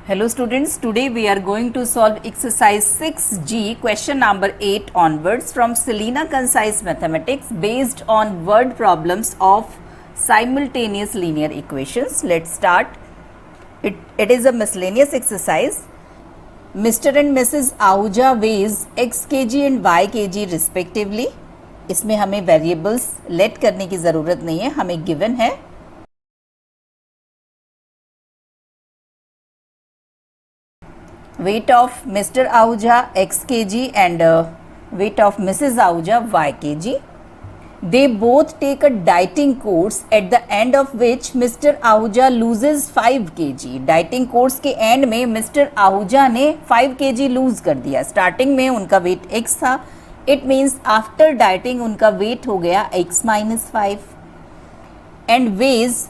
Hello students, today we are going to solve exercise 6G question number 8 onwards from Selena Concise Mathematics based on word problems of simultaneous linear equations. Let's start. It is a miscellaneous exercise. Mr. and Mrs. Ahuja weighs x kg and y kg respectively. इसमें हमें variables late करने की ज़रूरत नहीं है, हमें given है weight of Mr. Ahuja x kg and weight of Mrs. Ahuja y kg. They both take a dieting course at the end of which Mr. Ahuja loses 5 kg. Dieting course के and में Mr. Ahuja ने 5 kg loose कर दिया. Starting में उनका weight x था. It means after dieting उनका weight हो गया x - 5 and weighs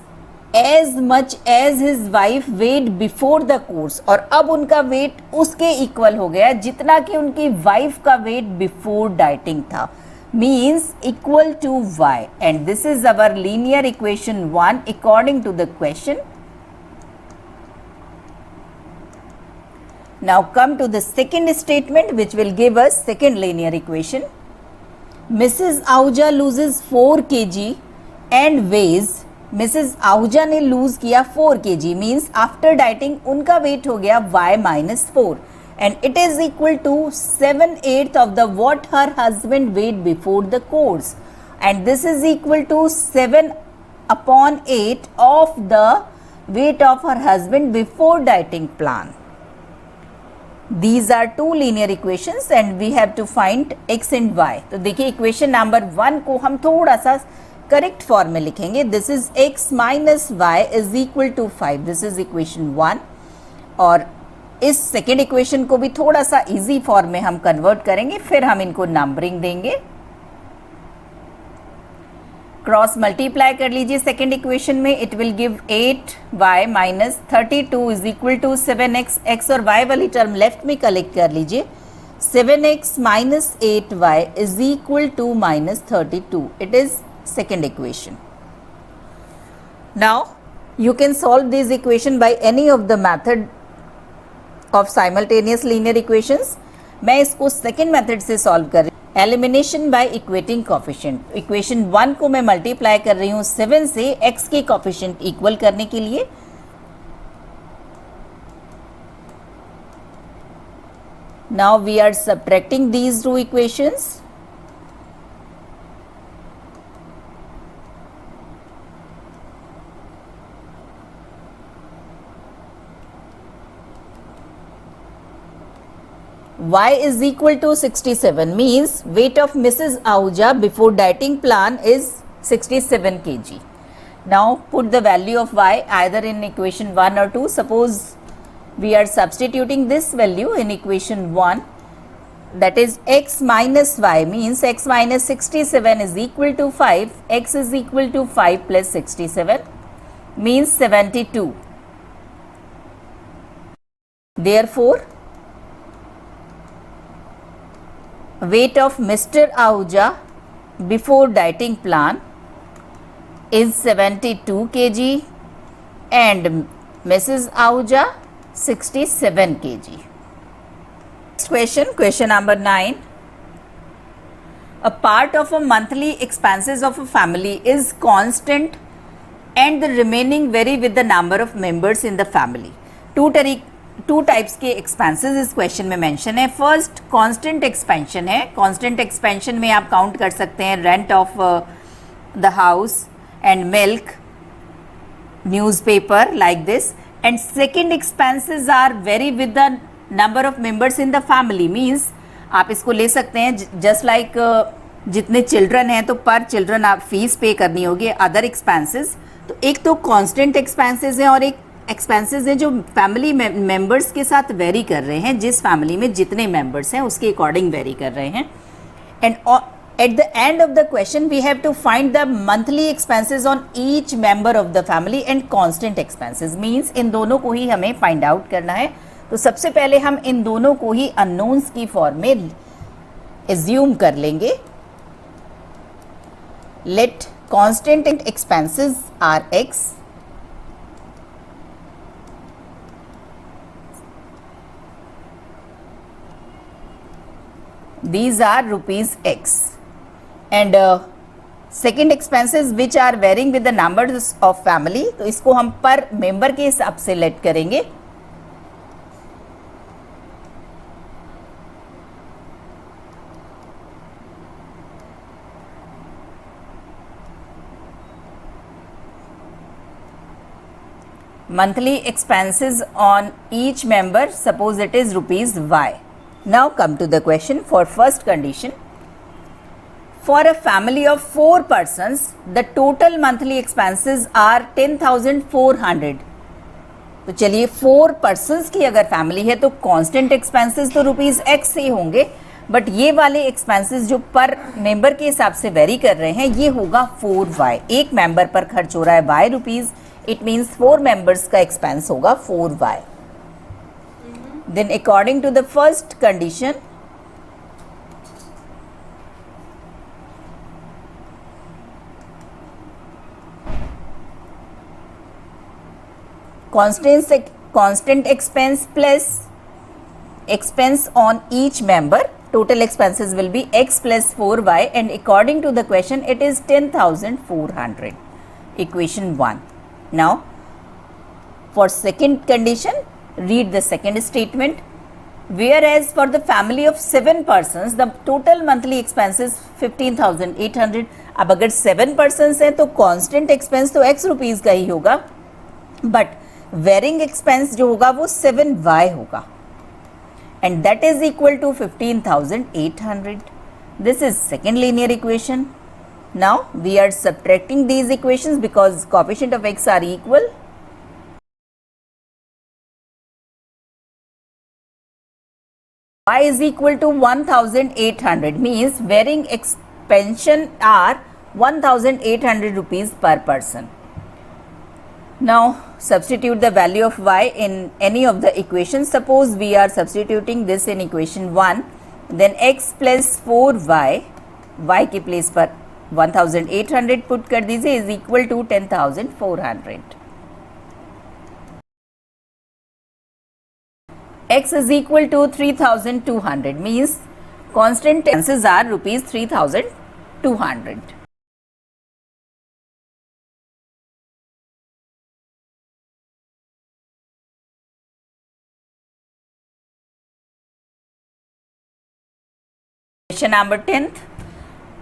as much as his wife weight before the course. और अब उनका वेट उसके इक्वल हो गया जितना कि उनकी वाइफ का वेट बिफोर डाइटिंग था, means equal to y. And this is our linear equation 1 according to the question. Now come to the second statement which will give us second linear equation. Mrs. Ahuja loses 4 kg and weighs. Mrs. Ahuja ने lose किया 4 kg means after dieting उनका weight हो गया y - 4 and it is equal to 7/8 of the what her husband weight before the course and this is equal to 7/8 of the weight of her husband before dieting plan. These are two linear equations and we have to find x and y. तो देखिए equation number 1 को हम थोड़ा सा correct form में लिखेंगे. This is x minus y is equal to 5. This is equation 1 और इस सेकेंड इक्वेशन को भी थोड़ा सा इजी फॉर्म में हम कन्वर्ट करेंगे, फिर हम इनको नंबरिंग देंगे. क्रॉस मल्टीप्लाई कर लीजिए सेकेंड इक्वेशन में. It will give 8y minus 32 is equal to 7x. x और y वाली टर्म लेफ्ट में कलेक्ट कर लीजिए. 7x minus 8y is equal to minus 32. It is second equation. Now you can solve this equation by any of the method of simultaneous linear equations. मैं इसको second method से solve कर रही हूँ. Elimination by equating coefficient. Equation 1 को मैं multiply कर रही हूँ 7 से x के coefficient equal करने के लिए. Now we are subtracting these two equations. Y is equal to 67 means weight of Mrs. Ahuja before dieting plan is 67 kg. Now put the value of y either in equation 1 or 2. Suppose we are substituting this value in equation 1, that is x minus y means x minus 67 is equal to 5. X is equal to 5 plus 67 means 72. Therefore weight of Mr. Ahuja before dieting plan is 72 kg and Mrs. Ahuja 67 kg. Next question, question number 9. A part of a monthly expenses of a family is constant and the remaining vary with the number of members in the family. Two types के expenses इस question में mention है. First constant expansion है. Constant expansion में आप count कर सकते हैं rent of the house and milk, newspaper like this. And second expenses are vary with the number of members in the family. Means आप इसको ले सकते हैं जस्ट लाइक जितने चिल्ड्रन हैं तो पर चिल्ड्रन आप फीस पे करनी होगी. अदर एक्सपेंसेस तो एक तो कांस्टेंट एक्सपेंसेस हैं और एक एक्सपेंसेस हैं जो फैमिली मेंबर्स के साथ वेरी कर रहे हैं. जिस फैमिली में जितने मेंबर्स हैं उसके अकॉर्डिंग वेरी कर रहे हैं. And at the end of the question we have to find the monthly expenses on each member of the family and constant expenses. Means इन दोनों को ही हमें फाइंड आउट करना है. तो सबसे पहले हम इन दोनों को ही अननोन्स की फॉर्म में एज्यूम कर लेंगे. Let constant expenses are x these are rupees x, and second expenses which are varying with the numbers of family, तो इसको हम पर मेंबर के हिसाब से लेट करेंगे. Monthly expenses on each member, suppose it is rupees y. Now come to the question for first condition. For a family of 4 persons, the total monthly expenses are 10,400. तो चलिए 4 persons की अगर family है तो constant expenses तो rupees x से होंगे, but ये वाले एक्सपेंसेस जो पर मेंबर के हिसाब से वेरी कर रहे हैं ये होगा 4y. एक मेंबर पर खर्च हो रहा है y rupees, it means 4 members का एक्सपेंस होगा 4y. Then according to the first condition, constant expense plus expense on each member, total expenses will be x plus 4y, and according to the question it is 10,400. Equation 1. Now for second condition, read the second statement. Whereas for the family of 7 persons, the total monthly expenses 15,800. अब अगर 7 persons हैं तो constant expense तो x rupees का ही होगा, but varying expense जो होगा वो 7y होगा, and that is equal to 15,800. This is second linear equation. Now we are subtracting these equations because coefficient of x are equal. y is equal to 1,800 means varying expension are 1,800 rupees per person. Now substitute the value of y in any of the equations. Suppose we are substituting this in equation 1, then x plus 4y, y के place पर 1,800 put कर दीजिए, is equal to 10,400. x is equal to 3,200 means constant expenses are rupees 3,200. Question number 10th,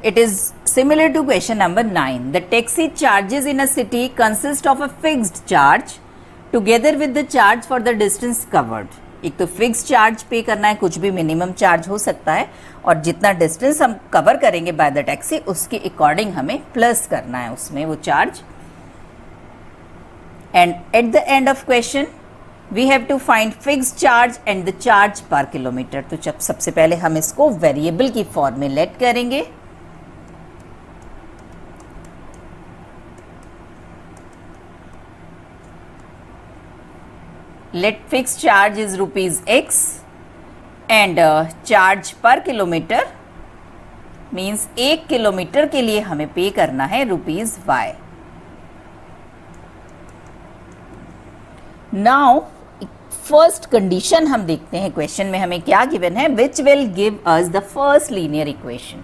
it is similar to question number 9. The taxi charges in a city consist of a fixed charge together with the charge for the distance covered. एक तो fix charge पे करना है, कुछ भी minimum charge हो सकता है, और जितना डिस्टेंस हम कवर करेंगे बाय द टैक्सी उसके अकॉर्डिंग हमें प्लस करना है उसमें वो charge. And at the end of question we have to find fix charge and the charge per kilometre. तो जब सबसे पहले हम इसको वेरिएबल की फॉर्म में लेट करेंगे. Let fix charge is rupees x and charge per kilometre means 1 kilometre के लिए हमें पे करना है rupees y. Now first condition हम देखते हैं क्वेश्चन में हमें क्या गिवन है, which will give us the first linear equation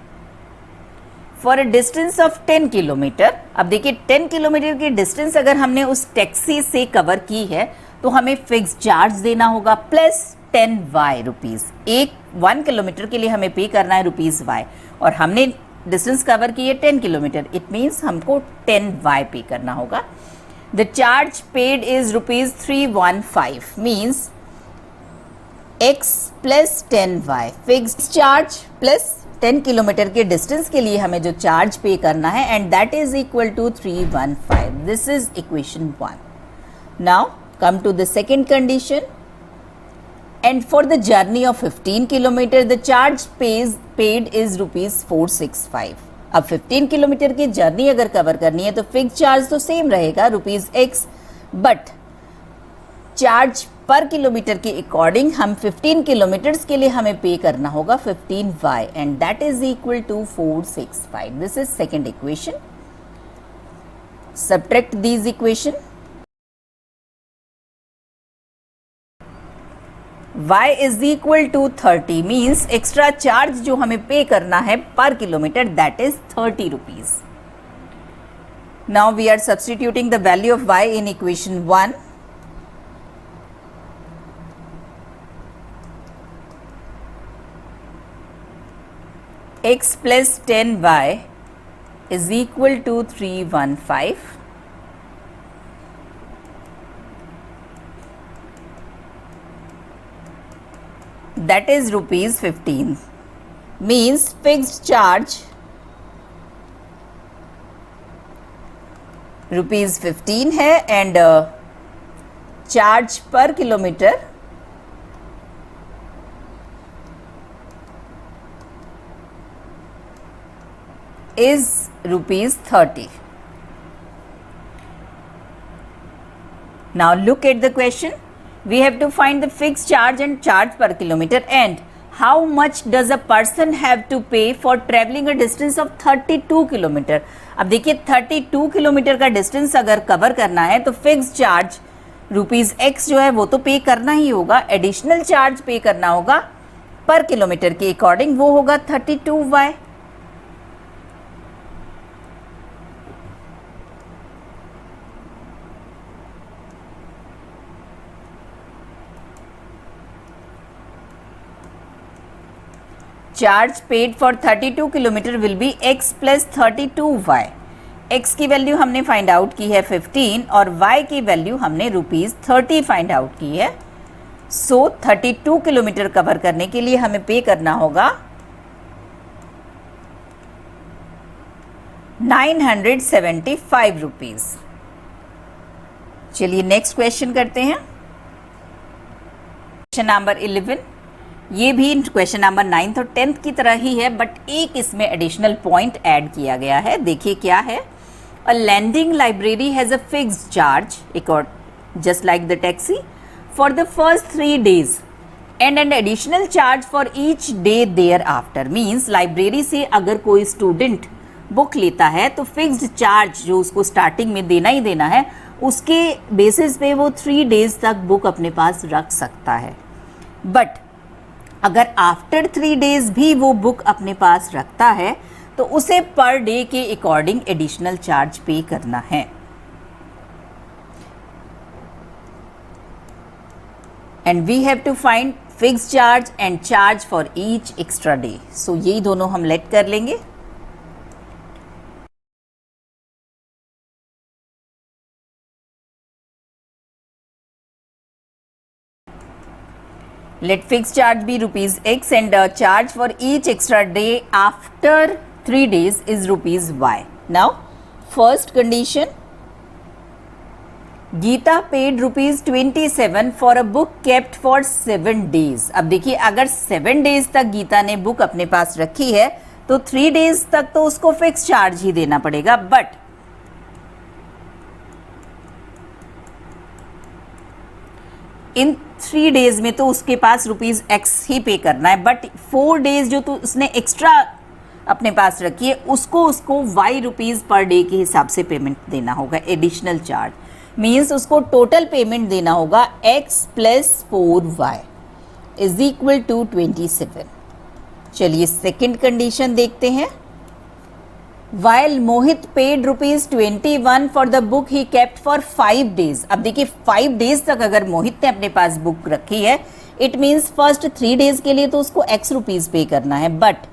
for a distance of 10 kilometre. अब देखिए 10 किलोमीटर की डिस्टेंस अगर हमने उस टैक्सी से कवर की है तो हमें फिक्स चार्ज देना होगा प्लस 10y रुपीज. 1 किलोमीटर के लिए हमें पे करना है रुपीज y, और हमने डिस्टेंस कवर की है 10 किलोमीटर, इट मीन्स हमको 10y पे करना होगा. The charge paid is rupees 315 means x plus 10y. Fixed charge plus 10 kilometre के डिस्टेंस के लिए हमें जो चार्ज पे करना है and that is equal to 315. This is equation 1. Now come to the second condition, and for the journey of 15 kilometer the charge paid is rupees 465. अब 15 kilometre की जर्नी अगर कवर करनी है तो फिक्स चार्ज तो सेम रहेगा rupees x, but charge per kilometre के according हम 15 किलोमीटर्स के लिए हमें पे करना होगा 15y and that is equal to 465. This is second equation. Subtract these equation. y is equal to 30 means extra charge जो हमें पे करना है per kilometre that is 30 rupees. Now we are substituting the value of y in equation 1. x plus 10y is equal to 315. That is rupees 15. Means fixed charge rupees 15 है and charge per kilometer is rupees 30. Now look at the question. We have to find the fixed charge and charge per kilometer and how much does a person have to pay for traveling a distance of 32 kilometre. अब देखिए 32 kilometre का distance अगर cover करना है तो fix charge rupees x जो है वो तो पे करना ही होगा, एडिशनल चार्ज पे करना होगा पर किलोमीटर के अकॉर्डिंग, वो होगा 32y. Charge paid for 32 kilometre will be x plus 32y. x की वैल्यू हमने फाइंड आउट की है 15 और y की वैल्यू हमने रुपीज 30 फाइंड आउट की है. सो 32 किलोमीटर कवर करने के लिए हमें पे करना होगा 975 रुपीज. चलिए नेक्स्ट क्वेश्चन करते हैं. Question number 11. ये भी क्वेश्चन नंबर 9th और 10th की तरह ही है बट एक इसमें एडिशनल पॉइंट ऐड किया गया है. देखिए क्या है. A lending library has a fixed charge just like the taxi for the first 3 days and an additional charge for each day thereafter. Means library से अगर कोई स्टूडेंट बुक लेता है तो फिक्स्ड चार्ज जो उसको स्टार्टिंग में देना ही देना है, उसके बेसिस पे वो 3 days तक बुक अपने पास रख सकता है. बट अगर आफ्टर 3 days भी वो बुक अपने पास रखता है तो उसे पर डे के अकॉर्डिंग एडिशनल चार्ज पे करना है. And we have to find fixed charge and charge for each extra day. So यही दोनों हम लेट कर लेंगे. Let fixed charge be rupees x and charge for each extra day after 3 days is rupees y. Now, first condition, Geeta paid rupees 27 for a book kept for 7 days. अब देखिए अगर 7 days तक गीता ने book अपने पास रखी है तो 3 days तक तो उसको फिक्स चार्ज ही देना पड़ेगा. बट इन 3 days में तो उसके पास रुपीज x ही पे करना है. बट 4 days जो तो उसने एक्स्ट्रा अपने पास रखी है उसको y रुपीज पर डे के हिसाब से पेमेंट देना होगा. एडिशनल चार्ज मीन्स उसको टोटल पेमेंट देना होगा x plus 4y is equal to 27. चलिए सेकेंड कंडीशन देखते हैं. While Mohit paid rupees 21 for the book he kept for 5 days. अब देखिए 5 days तक अगर मोहित ने अपने पास बुक रखी है इट मीन्स फर्स्ट 3 days के लिए तो उसको x रुपीज पे करना है. बट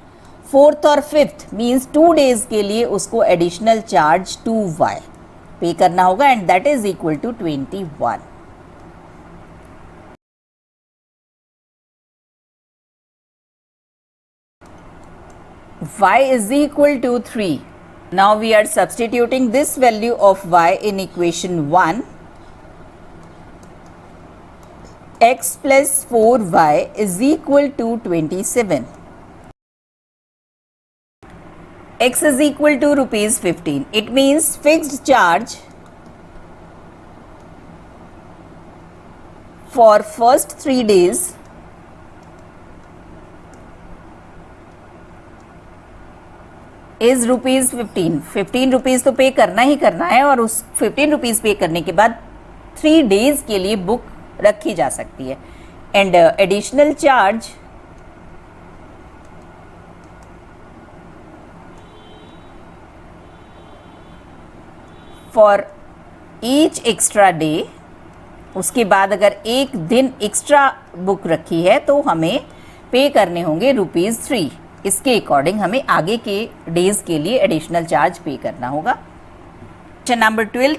4th और 5th मीन्स 2 days के लिए उसको एडिशनल चार्ज 2y पे करना होगा and that is equal to 21. y is equal to 3. Now we are substituting this value of y in equation 1. X plus 4y is equal to 27. X is equal to rupees 15. It means fixed charge for first 3 days is rupees 15 rupees तो पे करना ही करना है और उस 15 rupees पे करने के बाद 3 days के लिए बुक रखी जा सकती है. and additional charge for each extra day, उसके बाद अगर एक दिन एक्स्ट्रा बुक रखी है तो हमें पे करने होंगे ₹3। इसके अकॉर्डिंग हमें आगे के डेज के लिए एडिशनल चार्ज पे करना होगा। Question number 12,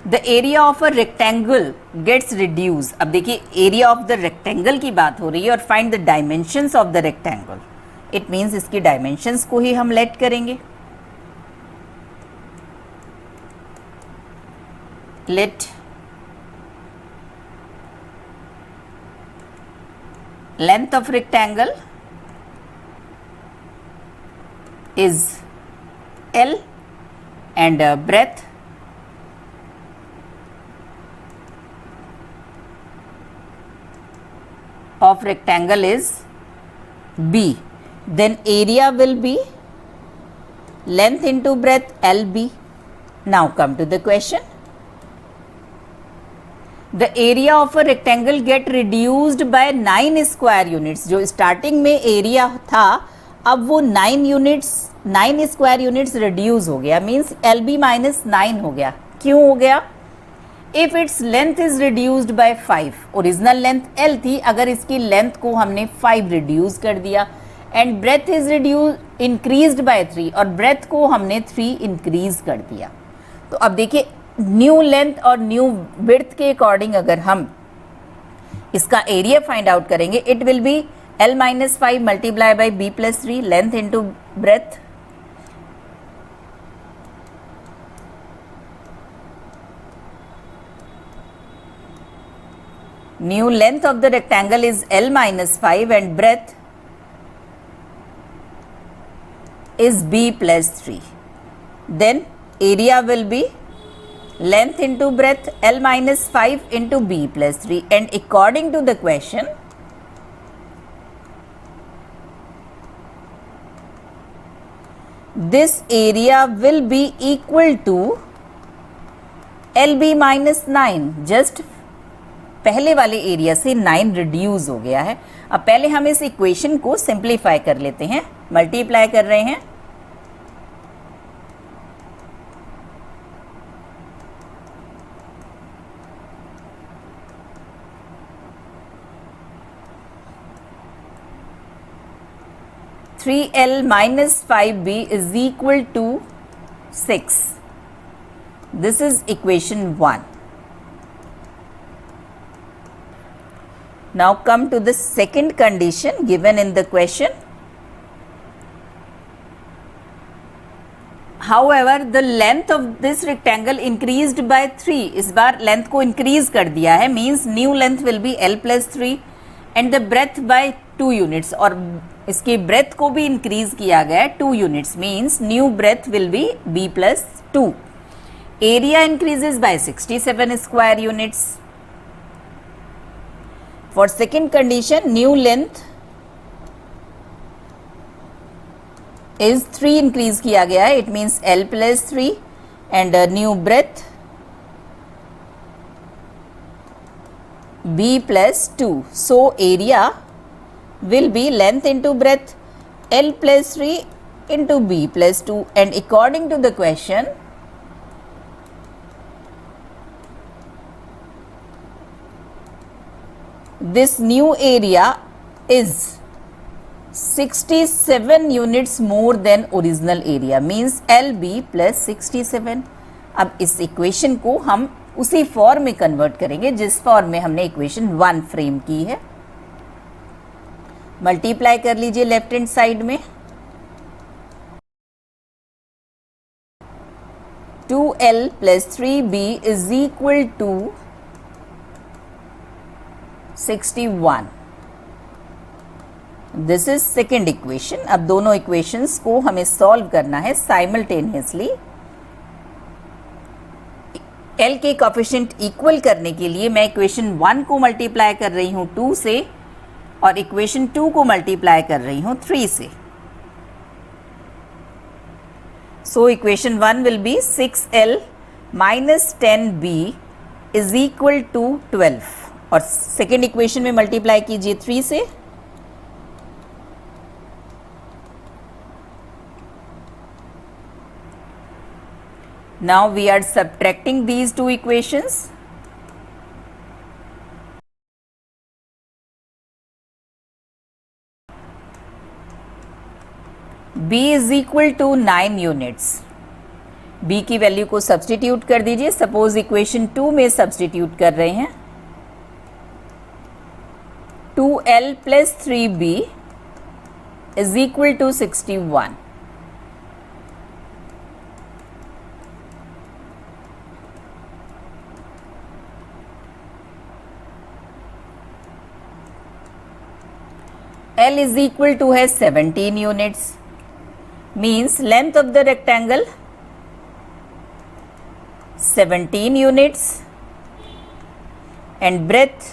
the area of a rectangle gets reduce. अब देखिए एरिया ऑफ द रेक्टेंगल की बात हो रही है और find the dimensions of the rectangle. It means इसकी डायमेंशंस को ही हम लेट करेंगे। Let length of rectangle is L and breadth of rectangle is B. Then area will be length into breadth LB. Now come to the question. The area of a rectangle get reduced by 9 square units. जो starting में area था अब वो 9 square units reduce हो गया, means LB minus 9 हो गया। क्यों हो गया? If its length is reduced by 5, original length L थी, अगर इसकी लेंथ को हमने 5 रिड्यूस कर दिया, and breadth is increased by 3 और ब्रेथ को हमने 3 इंक्रीज कर दिया। तो अब देखिए न्यू लेंथ और न्यू विड्थ के अकॉर्डिंग अगर हम इसका एरिया फाइंड आउट करेंगे, it will be L minus 5 multiply by B plus 3 length into breadth. New length of the rectangle is L minus 5 and breadth is B plus 3. Then area will be length into breadth L minus 5 into B plus 3, and according to the question this area will be equal to LB minus 9. Just पहले वाले area से 9 reduce हो गया है। अब पहले हम इस इक्वेशन को सिंप्लीफाई कर लेते हैं, मल्टीप्लाई कर रहे हैं। Three L minus 5B is equal to 6. This is equation 1. Now come to the second condition given in the question. However, the length of this rectangle increased by 3. इस बार length को increase कर दिया है, means new length will be L plus 3 and the breadth by 2 units, और इसकी breadth को भी increase किया गया है 2 units, means new breadth will be B plus 2. Area increases by 67 square units. For second condition, new length is 3 increase किया गया है, it means L plus 3 and new breadth B plus 2. So area will be length into breadth L plus 3 into B plus 2, and according to the question this new area is 67 units more than original area, means LB plus 67. अब इस equation को हम उसी form में convert करेंगे जिस form में हमने इक्वेशन 1 फ्रेम की है। मल्टीप्लाई कर लीजिए लेफ्ट हैंड साइड में। 2L plus 3B is equal to 61. This is second equation. अब दोनों इक्वेशंस को हमें सॉल्व करना है साइमल्टेनियसली। L के कोफिशिएंट इक्वल करने के लिए मैं इक्वेशन 1 को मल्टीप्लाई कर रही हूँ 2 से और इक्वेशन 2 को मल्टीप्लाई कर रही हूँ 3 से। So equation 1 will be 6L minus 10B is equal to 12, और सेकेंड इक्वेशन में मल्टीप्लाई कीजिए 3 से। Now we are subtracting these two equations. B is equal to 9 units. B की वैल्यू को सब्सटीट्यूट कर दीजिए। सपोज इक्वेशन 2 में सब्सटीट्यूट कर रहे हैं। 2L plus 3B is equal to 61. L is equal to है 17 units, means length of the rectangle 17 units and breadth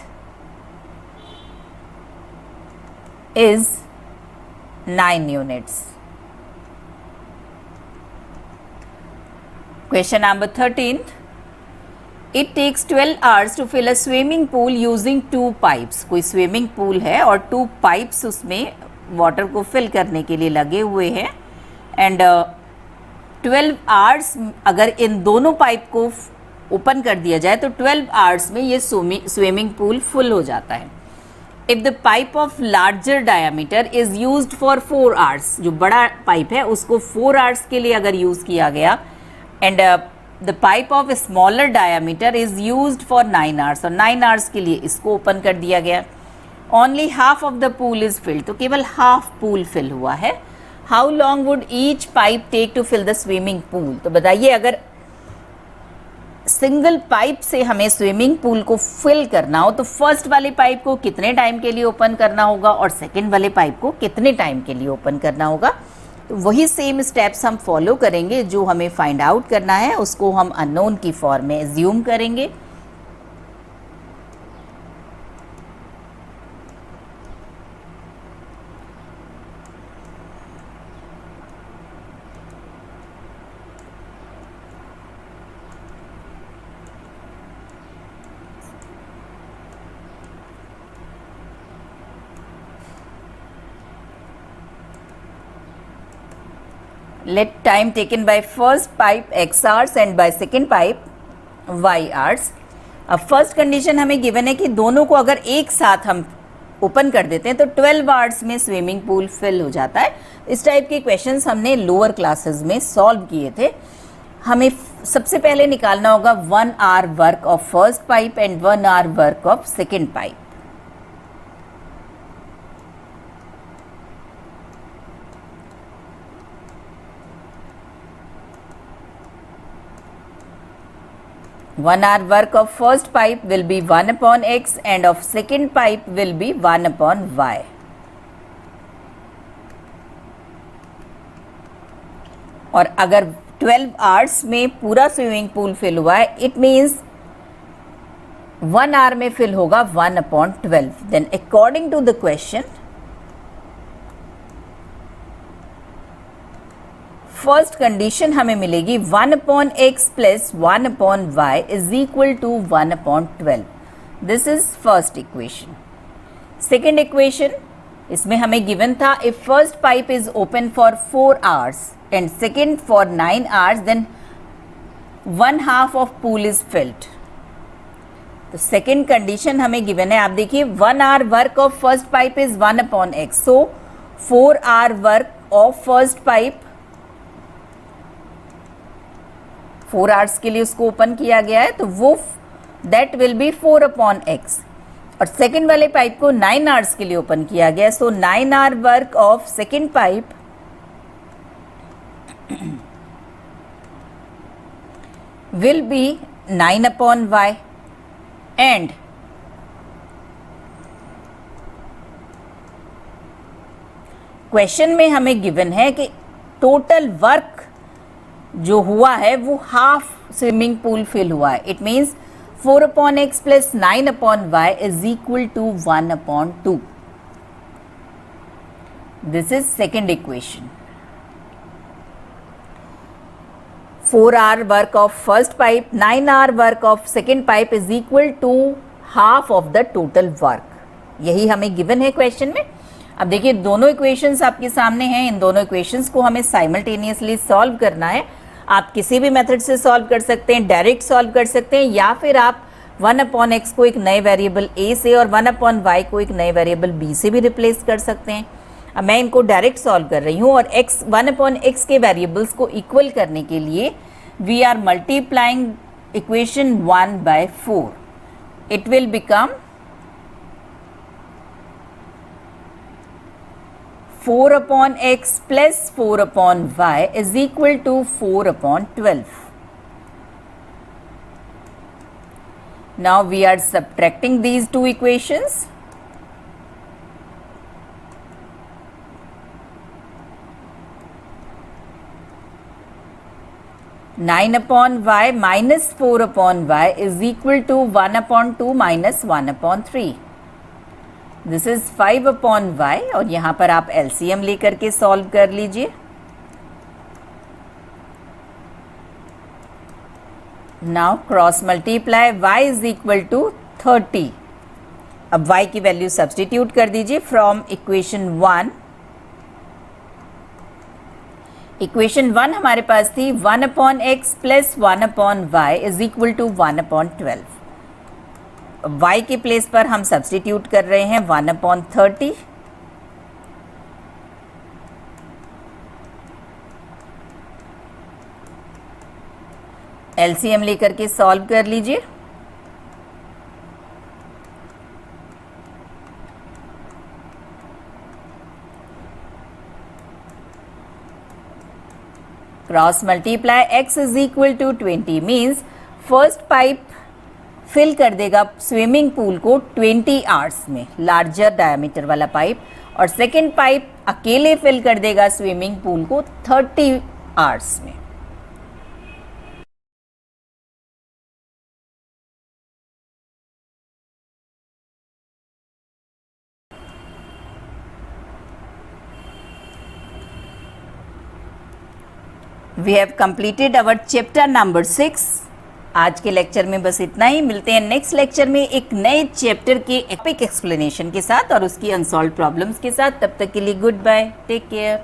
is 9 units. Question number 13. It takes 12 hours to fill a swimming pool using 2 pipes. कोई swimming pool है और 2 pipes उसमें water को fill करने के लिए लगे हुए हैं एंड 12 आवर्स अगर इन दोनों पाइप को ओपन कर दिया जाए तो 12 आवर्स में ये स्विमिंग पूल फुल हो जाता है। If the pipe of larger diameter is used for 4 hours, जो बड़ा पाइप है उसको 4 आवर्स के लिए अगर यूज़ किया गया and the pipe of smaller diameter is used for 9 hours, और 9 आवर्स के लिए इसको ओपन कर दिया गया। Only half of the pool is filled, तो केवल हाफ पूल फिल हुआ है। How long would each pipe take to fill the swimming pool, तो बताइए अगर सिंगल पाइप से हमें स्विमिंग पूल को फिल करना हो तो फर्स्ट वाले पाइप को कितने टाइम के लिए ओपन करना होगा और सेकेंड वाले पाइप को कितने टाइम के लिए ओपन करना होगा। तो वही सेम स्टेप्स हम फॉलो करेंगे। जो हमें फाइंड आउट करना है उसको हम अननोन की फॉर्म में एज्यूम करेंगे। Let time taken by first pipe x hours and by second pipe y hours. अब फर्स्ट कंडीशन हमें गिवन है कि दोनों को अगर एक साथ हम ओपन कर देते हैं तो 12 आवर्स में स्विमिंग पूल फिल हो जाता है। इस टाइप के क्वेश्चंस हमने लोअर क्लासेस में सॉल्व किए थे। हमें सबसे पहले निकालना होगा 1 hour work of first pipe and 1 hour work of second pipe. One hour work of first pipe will be 1 upon x and of second pipe will be 1 upon y. और अगर 12 आवर्स में पूरा स्विमिंग पूल फिल हुआ है it means 1 our में fill होगा 1 upon 12. Then according to the question, first condition हमें मिलेगी 1 upon x plus 1 upon y is equal to 1 upon 12. This is first equation. Second equation इसमें हमें गिवन था if first pipe is open for 4 hours and second for 9 hours then 1/2 of pool is filled. तो second condition हमें given है, आप देखिए 1 hour work of first pipe is 1 upon x, so 4 hour work of first pipe 4 hours के लिए उसको open किया गया है तो वो that will be 4 upon x, और सेकेंड वाले पाइप को 9 आवर्स के लिए ओपन किया गया है, so 9 hour work of second pipe will be 9 upon y and question में हमें गिवन है कि टोटल वर्क जो हुआ है वो हाफ स्विमिंग पूल फिल हुआ है। It means 4 upon x plus 9 upon y is equal to 1 upon 2. This is second equation. 4 hour work of first pipe, 9 hour work of second pipe is equal to half of the total work. यही हमें given है question में। अब देखिए दोनों equations आपके सामने हैं, इन दोनों इक्वेशंस को हमें साइमल्टेनियसली सॉल्व करना है। आप किसी भी मेथड से सॉल्व कर सकते हैं, डायरेक्ट सॉल्व कर सकते हैं, या फिर आप 1/x को एक नए वेरिएबल a से और 1/y को एक नए वेरिएबल b से भी रिप्लेस कर सकते हैं। अब मैं इनको डायरेक्ट सॉल्व कर रही हूँ और 1/x के वेरिएबल्स को इक्वल करने के लिए we are multiplying equation 1 by 4. It will become 4/x plus 4/y is equal to 4/12. Now we are subtracting these two equations. Nine upon y minus 4/y is equal to 1/2 minus 1/3. This is 5/y और यहाँ पर आप LCM लेकर के solve कर लीजिए। Now cross multiply y is equal to 30. अब y की वैल्यू सब्सटीट्यूट कर दीजिए फ्रॉम इक्वेशन 1। इक्वेशन 1 हमारे पास थी 1/x plus 1/y is equal to 1/12। y के प्लेस पर हम सब्सटीट्यूट कर रहे हैं 1/30। LCM लेकर के सॉल्व कर लीजिए। Cross multiply x is equal to 20 means first pipe fill कर देगा स्विमिंग पूल को 20 आवर्स में, लार्जर डायमीटर वाला पाइप, और सेकेंड पाइप अकेले फिल कर देगा स्विमिंग पूल को 30 आवर्स में। We have completed our chapter number 6. आज के लेक्चर में बस इतना ही। मिलते हैं नेक्स्ट लेक्चर में एक नए चैप्टर के एपिक एक्सप्लेनेशन के साथ और उसकी अनसॉल्व प्रॉब्लम्स के साथ। तब तक के लिए गुड बाय, टेक केयर।